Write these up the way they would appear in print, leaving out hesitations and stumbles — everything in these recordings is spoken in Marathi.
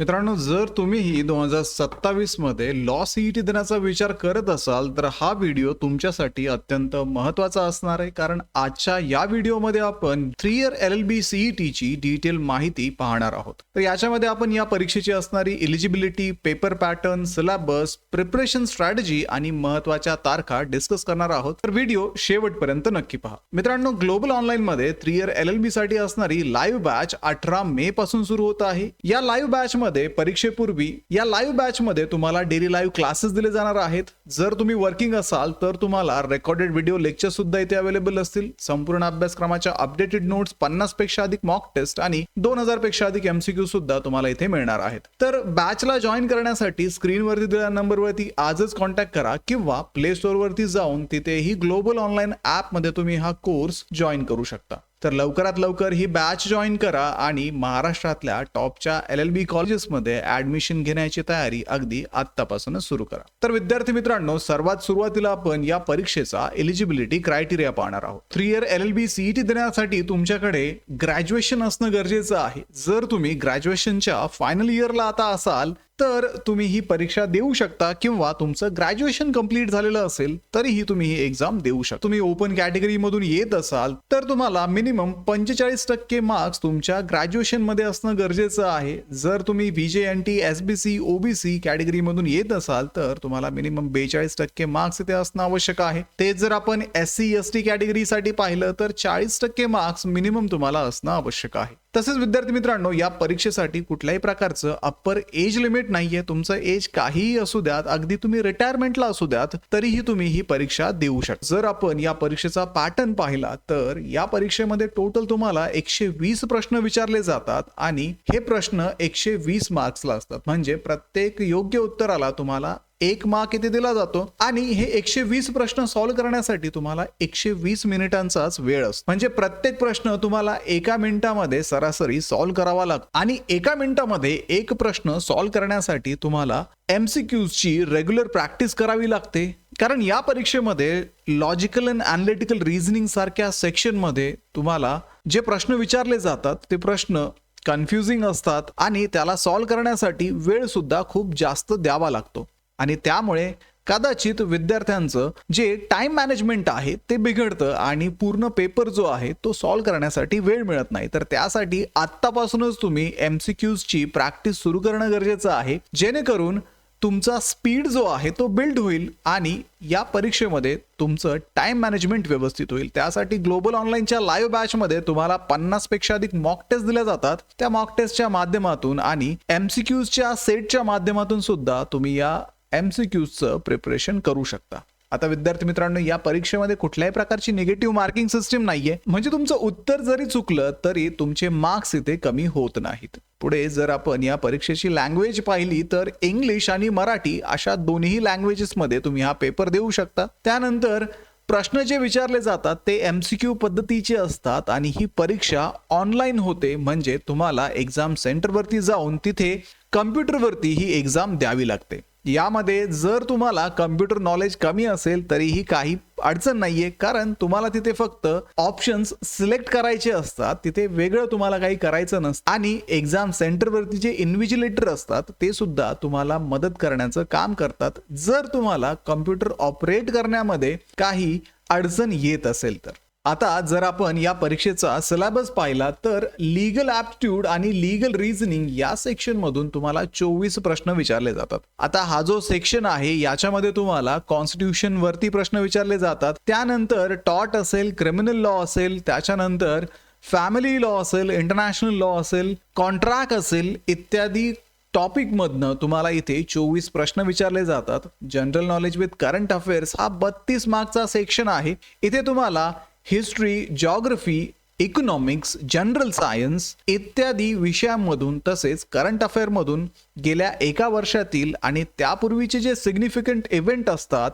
मित्रांनो, जर तुम्हीही 2027 मध्ये लॉ सीईटी देण्याचा विचार करत असाल तर हा व्हिडिओ तुमच्यासाठी अत्यंत महत्त्वाचा असणार आहे, कारण आजच्या या व्हिडिओमध्ये आपण 3 इयर LLB CET ची डिटेल माहिती पाहणार आहोत. तर याच्यामध्ये आपण या परीक्षेची असणारी eligibility, paper pattern, syllabus, preparation strategy आणि महत्त्वाच्या तारखा डिस्कस करणार आहोत. तर व्हिडिओ शेवटपर्यंत नक्की पहा. मित्रांनो, ग्लोबल ऑनलाईन मध्ये 3 इयर LLB साठी असणारी लाईव्ह बॅच 18 मे पासून सुरू होत आहे. या लाईव्ह बॅच मध्ये परीक्षेपूर्वी या लाईव्ह बॅच मध्ये तुम्हाला डेली लाईव्ह क्लासेस दिले जाणार आहेत. जर तुम्ही वर्किंग असाल तर तुम्हाला रेकॉर्डेड व्हिडिओ लेक्चर सुद्धा इथे अवेलेबल असतील. संपूर्ण अभ्यासक्रमाच्या अपडेटेड नोट्स, 50 पेक्षा अधिक मॉक टेस्ट आणि 2000 पेक्षा अधिक MCQ सुद्धा तुम्हाला इथे मिळणार आहेत. तर बॅचला जॉईन करण्यासाठी स्क्रीनवरती दिलेल्या नंबरवरती आजच कॉन्टॅक्ट करा किंवा प्ले स्टोअर वरती जाऊन तिथेही ग्लोबल ऑनलाईन ऍप मध्ये तुम्ही हा कोर्स जॉईन करू शकता. तर लवकरात लवकर ही बॅच जॉईन करा आणि महाराष्ट्रातल्या टॉपच्या LLB कॉलेजेसमध्ये ऍडमिशन घेण्याची तयारी अगदी आत्तापासूनच सुरू करा. तर विद्यार्थी मित्रांनो, सर्वात सुरुवातीला आपण या परीक्षेचा एलिजिबिलिटी क्रायटेरिया पाहणार आहोत. 3 इयर LLB CET देण्यासाठी तुमच्याकडे ग्रॅज्युएशन असणं गरजेचं आहे. जर तुम्ही ग्रॅज्युएशनच्या फायनल इयरला आता असाल तर तुम्ही ही परीक्षा देऊ शकता, किंवा तुमचं ग्रॅज्युएशन कंप्लीट झालेलं असेल तरीही तुम्ही ही एक्झाम देऊ शकता. तुम्ही ओपन कॅटेगरी मधून येत असाल तर तुम्हाला मिनिमम 45% मार्क्स तुमच्या ग्रॅज्युएशन मध्ये असणं गरजेचं आहे. जर तुम्ही VJNT, SBC, OBC कॅटेगरी मधून येत असाल तर तुम्हाला मिनिमम 42% मार्क्स इथे असणं आवश्यक आहे. तेच जर आपण SC ST कॅटेगरीसाठी पाहिलं तर 40% मार्क्स मिनिमम तुम्हाला असणं आवश्यक आहे. तसेच विद्यार्थी मित्रांनो, या परीक्षेसाठी कुठल्याही प्रकारचं अप्पर एज लिमिट नाहीये. तुमचं एज काहीही असू द्यात, अगदी तुम्ही रिटायरमेंटला असू द्यात, तरीही तुम्ही ही परीक्षा देऊ शकता. जर आपण या परीक्षेचा पॅटर्न पाहिला तर या परीक्षेमध्ये टोटल तुम्हाला 120 प्रश्न विचारले जातात आणि हे प्रश्न 120 मार्क्सला असतात. म्हणजे प्रत्येक योग्य उत्तराला तुम्हाला 1 मार्क इथे दिला जातो आणि हे 120 प्रश्न सॉल्व्ह करण्यासाठी तुम्हाला 120 मिनिटांचाच वेळ असतो. म्हणजे प्रत्येक प्रश्न तुम्हाला 1 मिनिटामध्ये सरासरी सॉल्व्ह करावा लागतो आणि 1 मिनिटामध्ये एक प्रश्न सॉल्व्ह करण्यासाठी तुम्हाला MCQs ची रेग्युलर प्रॅक्टिस करावी लागते. कारण या परीक्षेमध्ये लॉजिकल अँड अॅनालिटिकल रिझनिंग सारख्या सेक्शन मध्ये तुम्हाला जे प्रश्न विचारले जातात ते प्रश्न कन्फ्युजिंग असतात आणि त्याला सॉल्व्ह करण्यासाठी वेळ सुद्धा खूप जास्त द्यावा लागतो. आणि त्यामुळे कदाचित विद्यार्थ्यांचं जे टाइम मॅनेजमेंट आहे ते बिघडतं आणि पूर्ण पेपर जो आहे तो सॉल्व्ह करण्यासाठी वेळ मिळत नाही. तर त्यासाठी आत्तापासूनच तुम्ही MCQs ची प्रॅक्टिस सुरू करणं गरजेचं आहे, जेणेकरून तुमचा स्पीड जो आहे तो बिल्ड होईल आणि या परीक्षेमध्ये तुमचं टाइम मॅनेजमेंट व्यवस्थित होईल. त्यासाठी ग्लोबल ऑनलाईनच्या लाईव्ह बॅच मध्ये तुम्हाला 50 पेक्षा अधिक मॉक टेस्ट दिल्या जातात. त्या मॉक टेस्टच्या माध्यमातून आणि MCQs च्या सेटच्या माध्यमातून सुद्धा तुम्ही या MCQsचं प्रिपरेशन करू शकता. आता विद्यार्थी मित्रांनो, या परीक्षेमध्ये कुठल्याही प्रकारची निगेटिव्ह मार्किंग सिस्टीम नाहीये. म्हणजे तुमचं उत्तर जरी चुकलं तरी तुमचे मार्क्स इथे कमी होत नाहीत. पुढे जर आपण या परीक्षेची लँग्वेज पाहिली तर इंग्लिश आणि मराठी अशा दोन्ही लँग्वेजेस मध्ये तुम्ही हा पेपर देऊ शकता. त्यानंतर प्रश्न जे विचारले जातात ते MCQ पद्धतीचे असतात आणि ही परीक्षा ऑनलाईन होते. म्हणजे तुम्हाला एक्झाम सेंटरवरती जाऊन तिथे कम्प्युटरवरती ही एक्झाम द्यावी लागते. यामध्ये जर तुम्हाला कम्प्युटर नॉलेज कमी असेल तरीही काही अडचण नाहीये, कारण तुम्हाला तिथे फक्त ऑप्शन्स सिलेक्ट करायचे असतात. तिथे वेगळं तुम्हाला काही करायचं नसतं आणि एक्झाम सेंटरवरती जे इन्व्हिजिलेटर असतात ते सुद्धा तुम्हाला मदत करण्याचं काम करतात, जर तुम्हाला कम्प्युटर ऑपरेट करण्यामध्ये काही अडचण येत असेल तर. आता जर आपण या परीक्षेचा सिलेबस पाहिला तर लीगल ॲप्टिट्यूड आणि लीगल रिझनिंग या सेक्शन मधून तुम्हाला 24 प्रश्न विचारले जातात. आता हा जो सेक्शन आहे याच्यामध्ये तुम्हाला कॉन्स्टिट्यूशन वरती प्रश्न विचारले जातात. त्यानंतर टॉर्ट असेल, क्रिमिनल लॉ असेल, त्याच्यानंतर फॅमिली लॉ असेल, इंटरनॅशनल लॉ असेल, कॉन्ट्रॅक्ट असेल, इत्यादी टॉपिक मधनं तुम्हाला इथे 24 प्रश्न विचारले जातात. General knowledge with current affairs हा 32 मार्कचा सेक्शन आहे. इथे तुम्हाला history, geography, economics, general science इत्यादी विषयांमधून तसेच करंट अफेअर मधून गेल्या 1 वर्षातील आणि त्यापूर्वीचे जे सिग्निफिकंट इव्हेंट असतात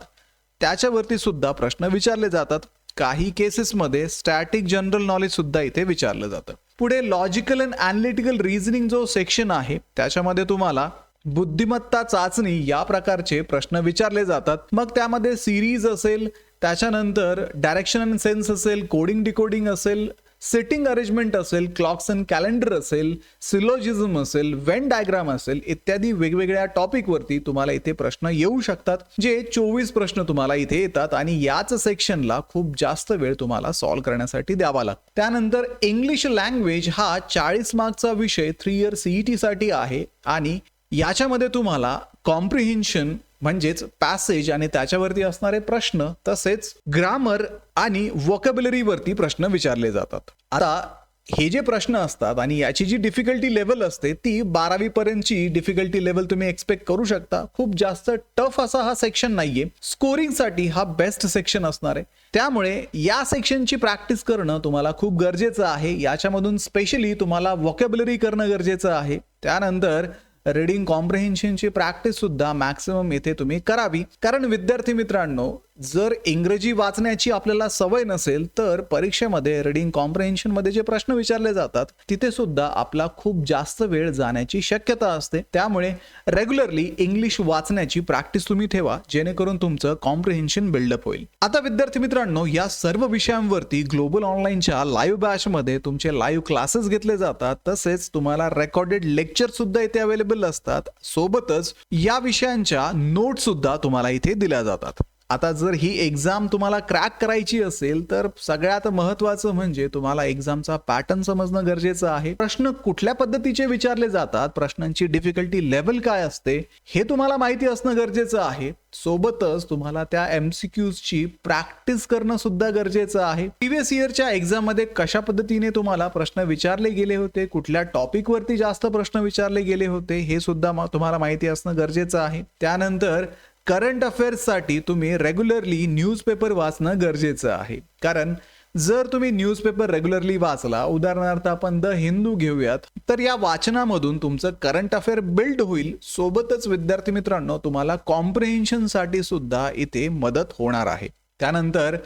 त्याच्यावरती सुद्धा प्रश्न विचारले जातात. काही केसेसमध्ये स्टॅटिक जनरल नॉलेज सुद्धा इथे विचारलं जातं. पुढे लॉजिकल अँड अॅनालिटिकल रिझनिंग जो सेक्शन आहे त्याच्यामध्ये तुम्हाला बुद्धिमत्ता चाचणी या प्रकारचे प्रश्न विचारले जातात. मग त्यामध्ये सिरीज असेल, त्याच्यानंतर डायरेक्शन अँड सेन्स असेल, कोडिंग डिकोडिंग असेल, सिटिंग अरेंजमेंट असेल, क्लॉक्स अँड कॅलेंडर असेल, सिलोजिझम असेल, वेन डायग्राम असेल इत्यादी वेगवेगळ्या टॉपिकवरती तुम्हाला इथे प्रश्न येऊ शकतात, जे 24 प्रश्न तुम्हाला इथे येतात आणि याच सेक्शनला खूप जास्त वेळ तुम्हाला सॉल्व्ह करण्यासाठी द्यावा लागतो. त्यानंतर इंग्लिश लँग्वेज हा 40 मार्कचा विषय 3 इयर सीईटी साठी आहे आणि याच्यामध्ये तुम्हाला कॉम्प्रिहेन्शन म्हणजेच पॅसेज आणि त्याच्यावरती असणारे प्रश्न तसेच ग्रामर आणि व्होकॅब्युलरी वरती प्रश्न विचारले जातात. आता हे जे प्रश्न असतात आणि याची जी डिफिकल्टी लेवल असते ती 12वी पर्यंतची डिफिकल्टी लेवल तुम्ही एक्सपेक्ट करू शकता. खूप जास्त टफ असा हा सेक्शन नाहीये. स्कोरिंग साठी हा बेस्ट सेक्शन असणार आहे. त्यामुळे या सेक्शनची प्रॅक्टिस करणं तुम्हाला खूप गरजेचं आहे. याच्यामधून स्पेशली तुम्हाला व्होकॅब्युलरी करणं गरजेचं आहे. त्यानंतर रीडिंग कॉम्प्रिहेन्शनची प्रॅक्टिस सुद्धा मॅक्सिमम इथे तुम्ही करावी. कारण विद्यार्थी मित्रांनो, जर इंग्रजी वाचण्याची आपल्याला सवय नसेल तर परीक्षेमध्ये रीडिंग कॉम्प्रिहेन्शन मध्ये जे प्रश्न विचारले जातात तिथे सुद्धा आपला खूप जास्त वेळ जाण्याची शक्यता असते. त्यामुळे रेग्युलरली इंग्लिश वाचण्याची प्रॅक्टिस तुम्ही ठेवा, जेणेकरून तुमचं कॉम्प्रिहेन्शन बिल्डअप होईल. आता विद्यार्थी मित्रांनो, या सर्व विषयांवरती ग्लोबल ऑनलाईनच्या लाईव्ह बॅच मध्ये तुमचे लाईव्ह क्लासेस घेतले जातात. तसेच तुम्हाला रेकॉर्डेड लेक्चर सुद्धा इथे अवेलेबल असतात. सोबतच या विषयांच्या नोट सुद्धा तुम्हाला इथे दिल्या जातात. आता जर ही एक्झाम तुम्हाला क्रॅक करायची असेल तर सगळ्यात महत्त्वाचं म्हणजे तुम्हाला एक्झामचा पॅटर्न समजणं गरजेचं आहे. प्रश्न कुठल्या पद्धतीचे विचारले जातात, प्रश्नांची डिफिकल्टी लेवल काय असते हे तुम्हाला माहिती असणं गरजेचं आहे. सोबतच तुम्हाला त्या एमसीक्यूजची प्रॅक्टिस करणं सुद्धा गरजेचं आहे. प्रिव्हियस इयरच्या एक्झाम मध्ये कशा पद्धतीने तुम्हाला प्रश्न विचारले गेले होते, कुठल्या टॉपिक वरती जास्त प्रश्न विचारले गेले होते हे सुद्धा तुम्हाला माहिती असणं गरजेचं आहे. त्यानंतर करंट अफेअर्स साठी तुम्ही रेग्युलरली न्यूजपेपर वाचणं गरजेचं आहे. कारण जर तुम्ही न्यूजपेपर रेग्युलरली वाचला, उदाहरणार्थ आपण द हिंदू घेऊयात, तर या वाचनामधून तुमचं करंट अफेअर बिल्ड होईल. सोबतच विद्यार्थी मित्रांनो, तुम्हाला कॉम्प्रिहेन्शन साठी सुद्धा इथे मदत होणार आहे. त्यानंतर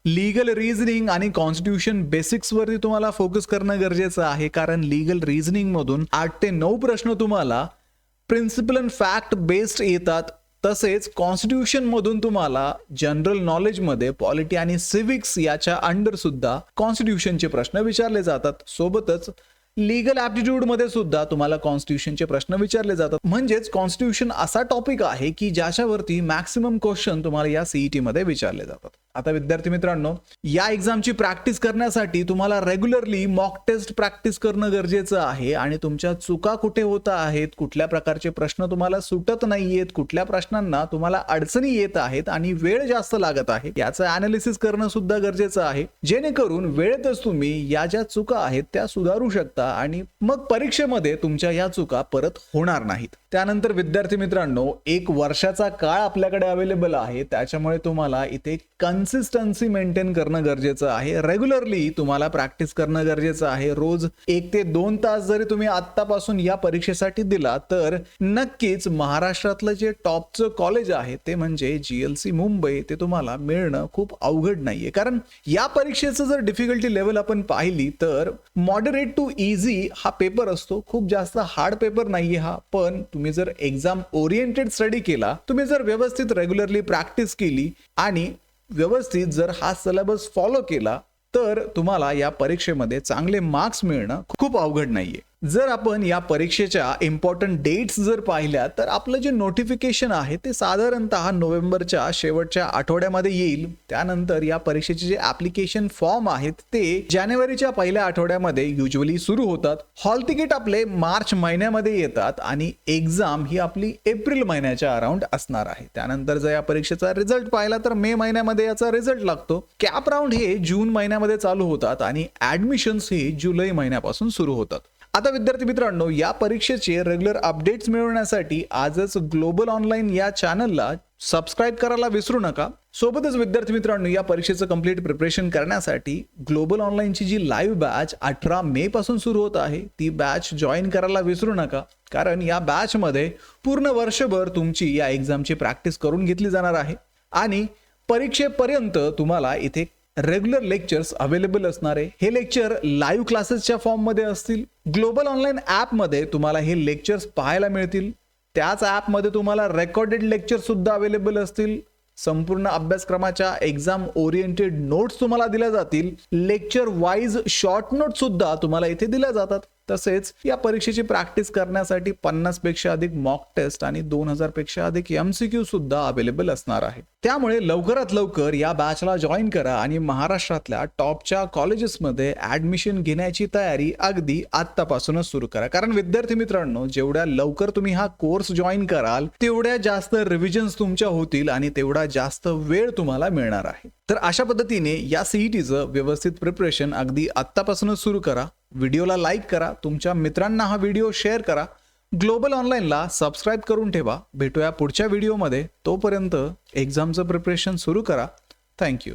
लीगल रिझनिंग आणि कॉन्स्टिट्यूशन बेसिक्स वरती तुम्हाला फोकस करणं गरजेचं आहे. कारण लीगल रिझनिंग मधून 8 ते 9 प्रश्न तुम्हाला प्रिन्सिपल अँड फॅक्ट बेस्ड येतात. तसेच कॉन्स्टिट्यूशन मधून तुम्हाला जनरल नॉलेज मध्ये पॉलिटी आणि सिव्हिक्स याच्या अंडर सुद्धा कॉन्स्टिट्यूशनचे प्रश्न विचारले जातात. सोबतच लीगल ॲप्टिट्यूड मध्ये सुद्धा तुम्हाला कॉन्स्टिट्यूशनचे प्रश्न विचारले जातात. म्हणजेच कॉन्स्टिट्यूशन असा टॉपिक आहे की ज्याच्यावरती मॅक्सिमम क्वेश्चन तुम्हाला या सीईटी मध्ये विचारले जातात. आता विद्यार्थी मित्रांनो, या एक्झामची प्रॅक्टिस करण्यासाठी तुम्हाला रेग्युलरली मॉक टेस्ट प्रॅक्टिस करणं गरजेचं आहे. आणि तुमच्या चुका कुठे होत आहेत, कुठल्या प्रकारचे प्रश्न तुम्हाला सुटत नाहीयेत, कुठल्या प्रश्नांना तुम्हाला अडचणी येत आहेत आणि वेळ जास्त लागत आहे, याचं अनालिसिस करणं सुद्धा गरजेचं आहे. जेणेकरून वेळेतच तुम्ही या ज्या चुका आहेत त्या सुधारू शकता आणि मग परीक्षेमध्ये तुमच्या या चुका परत होणार नाहीत. त्यानंतर विद्यार्थी मित्रांनो, 1 वर्षाचा काळ आपल्याकडे अवेलेबल आहे. त्याच्यामुळे तुम्हाला इथे कन्सिस्टन्सी मेंटेन करणं गरजेचं आहे. रेग्युलरली तुम्हाला प्रॅक्टिस करणं गरजेचं आहे. रोज 1 ते 2 तास जरी तुम्ही आत्तापासून या परीक्षेसाठी दिला तर नक्कीच महाराष्ट्रातलं जे टॉपचं कॉलेज आहे ते म्हणजे GLC मुंबई, ते तुम्हाला मिळणं खूप अवघड नाहीये. कारण या परीक्षेचं जर डिफिकल्टी लेवल आपण पाहिली तर मॉडरेट टू इझी हा पेपर असतो. खूप जास्त हार्ड पेपर नाहीये हा. पण तुम्ही जर एक्झाम ओरिएंटेड स्टडी केला, तुम्ही जर व्यवस्थित रेग्युलरली प्रॅक्टिस केली आणि व्यवस्थित जर हा सिलेबस फॉलो केला तर तुम्हाला या परीक्षेमध्ये चांगले मार्क्स मिळणं खूप अवघड नाहीये. जर आपण या परीक्षेच्या इम्पॉर्टंट डेट्स जर पाहिल्या तर आपलं जे नोटिफिकेशन आहे ते साधारणतः नोव्हेंबरच्या शेवटच्या आठवड्यामध्ये येईल. त्यानंतर या परीक्षेचे जे ऍप्लिकेशन फॉर्म आहेत ते जानेवारीच्या पहिल्या आठवड्यामध्ये युजली सुरू होतात. हॉल तिकीट आपले मार्च महिन्यामध्ये येतात आणि एक्झाम ही आपली एप्रिल महिन्याच्या अराउंड असणार आहे. त्यानंतर जर या परीक्षेचा रिझल्ट पाहिला तर मे महिन्यामध्ये याचा रिझल्ट लागतो. कॅप राऊंड हे जून महिन्यामध्ये चालू होतात आणि ऍडमिशन्स हे जुलै महिन्यापासून सुरू होतात. आता विद्यार्थी मित्रांनो, या परीक्षेचे रेग्युलर अपडेट्स मिळवण्यासाठी आजच ग्लोबल ऑनलाईन या चॅनलला सबस्क्राईब करायला विसरू नका. सोबतच विद्यार्थी मित्रांनो, या परीक्षेचं कंप्लीट प्रिपरेशन करण्यासाठी ग्लोबल ऑनलाईनची जी लाईव्ह बॅच 18 मे पासून सुरू होत आहे ती बॅच जॉईन करायला विसरू नका. कारण या बॅच मध्ये पूर्ण वर्षभर तुमची या एक्झामची प्रॅक्टिस करून घेतली जाणार आहे आणि परीक्षेपर्यंत तुम्हाला इथे रेग्युलर लेक्चर्स अवेलेबल असणार आहे. हे लेक्चर लाईव्ह क्लासेसच्या फॉर्म मध्ये असतील. ग्लोबल ऑनलाईन ऍप मध्ये तुम्हाला हे लेक्चर्स पाहायला मिळतील. त्याच ऍप मध्ये तुम्हाला रेकॉर्डेड लेक्चर सुद्धा अवेलेबल असतील. संपूर्ण अभ्यासक्रमाच्या एक्झाम ओरिएंटेड नोट्स तुम्हाला दिल्या जातील. लेक्चर वाईज शॉर्ट नोट सुद्धा तुम्हाला इथे दिल्या जातात. तसेच या परीक्षेची प्रॅक्टिस करण्यासाठी 50 पेक्षा अधिक मॉक टेस्ट आणि 2000 पेक्षा अधिक MCQ सुद्धा अवेलेबल असणार आहे. त्यामुळे लवकरात लवकर या बॅचला जॉईन करा आणि महाराष्ट्रातल्या टॉपच्या कॉलेजेसमध्ये ऍडमिशन घेण्याची तयारी अगदी आत्तापासूनच सुरू करा. कारण विद्यार्थी मित्रांनो, जेवढ्या लवकर तुम्ही हा कोर्स जॉईन कराल तेवढ्या जास्त रिव्हिजन्स तुमच्या होतील आणि तेवढा जास्त वेळ तुम्हाला मिळणार आहे. तर अशा पद्धतीने या CETचं व्यवस्थित प्रिपरेशन अगदी आत्तापासूनच सुरू करा. व्हिडिओला लाईक करा, तुमच्या मित्रांना हा व्हिडिओ शेअर करा. ग्लोबल ऑनलाईनला सबस्क्राईब करून ठेवा. भेटूया पुढच्या व्हिडिओमध्ये. तोपर्यंत एक्झामचं प्रिपरेशन सुरू करा. थँक्यू.